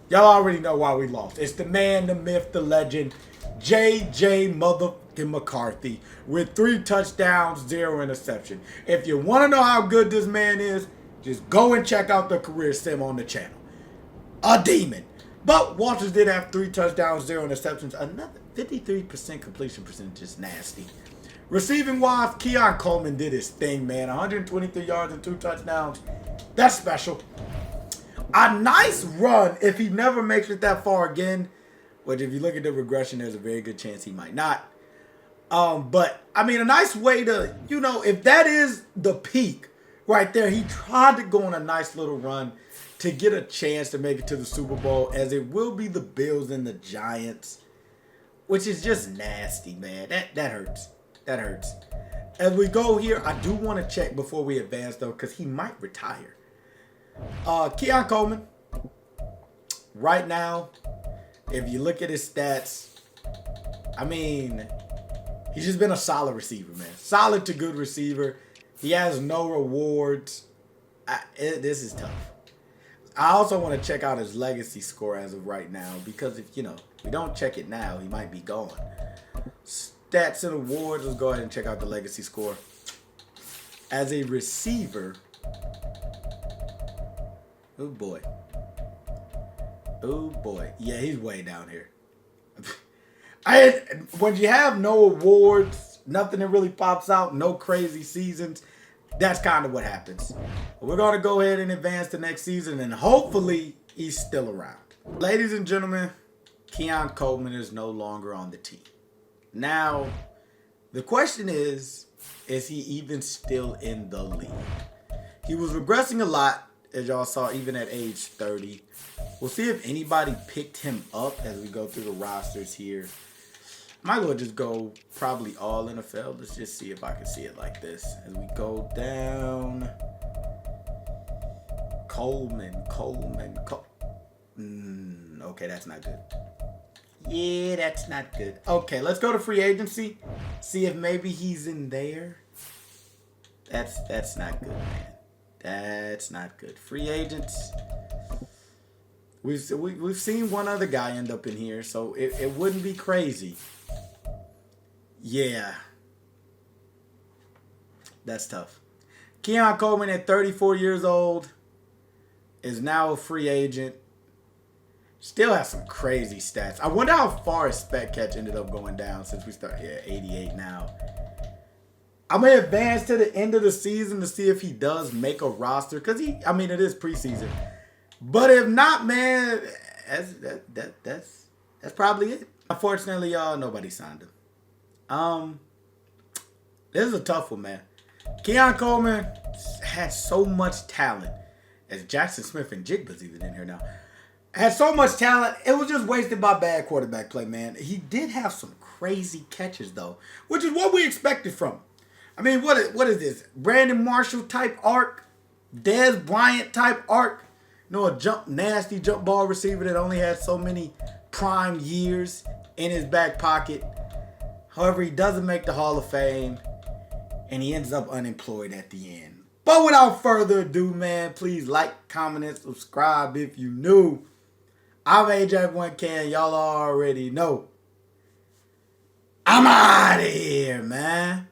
Y'all already know why we lost. It's the man, the myth, the legend, J.J. motherfucking McCarthy, with 3 touchdowns, 0 interception. If you want to know how good this man is, just go and check out the career sim on the channel. A demon. But Walters did have 3 touchdowns, 0 interceptions. Another 53% completion percentage is nasty. Receiving wise, Keon Coleman did his thing, man. 123 yards and 2 touchdowns. That's special. A nice run if he never makes it that far again. Which if you look at the regression, there's a very good chance he might not. But, I mean, a nice way to, you know, if that is the peak right there, he tried to go on a nice little run to get a chance to make it to the Super Bowl, as it will be the Bills and the Giants, which is just nasty, man. That hurts. That hurts. As we go here, I do want to check before we advance, though, because he might retire. Keon Coleman, right now, if you look at his stats, I mean, he's just been a solid receiver, man. Solid to good receiver. He has no rewards. This is tough. I also want to check out his legacy score as of right now, because if, you know, we don't check it now, he might be gone. Stats and awards, let's go ahead and check out the legacy score. As a receiver, oh boy. Oh boy. Yeah, he's way down here. When you have no awards, nothing that really pops out, no crazy seasons, that's kind of what happens. We're going to go ahead and advance to next season, and hopefully he's still around. Ladies and gentlemen, Keon Coleman is no longer on the team. Now, the question is he even still in the league? He was regressing a lot, as y'all saw, even at age 30. We'll see if anybody picked him up as we go through the rosters here. Might as well just go probably all NFL. Let's just see if I can see it like this. As we go down. Coleman. Okay, that's not good. Yeah, that's not good. Okay, let's go to free agency. See if maybe he's in there. That's not good, man. That's not good. Free agents. We've seen one other guy end up in here, so it wouldn't be crazy. Yeah. That's tough. Keon Coleman at 34 years old is now a free agent. Still has some crazy stats. I wonder how far his spec catch ended up going down since we started at 88 now. I'm going to advance to the end of the season to see if he does make a roster. Because it is preseason. But if not, man, that's probably it. Unfortunately, y'all, nobody signed him. This is a tough one, man. Keon Coleman has so much talent. As Jackson Smith and Jigba's even in here now. Had so much talent. It was just wasted by bad quarterback play, man. He did have some crazy catches, though. Which is what we expected from him. I mean, what is this? Brandon Marshall type arc? Dez Bryant type arc? You know, a nasty jump ball receiver that only had so many prime years in his back pocket. However, he doesn't make the Hall of Fame. And he ends up unemployed at the end. But without further ado, man, please like, comment, and subscribe if you new. I'm AJ1K, and y'all already know. I'm out of here, man.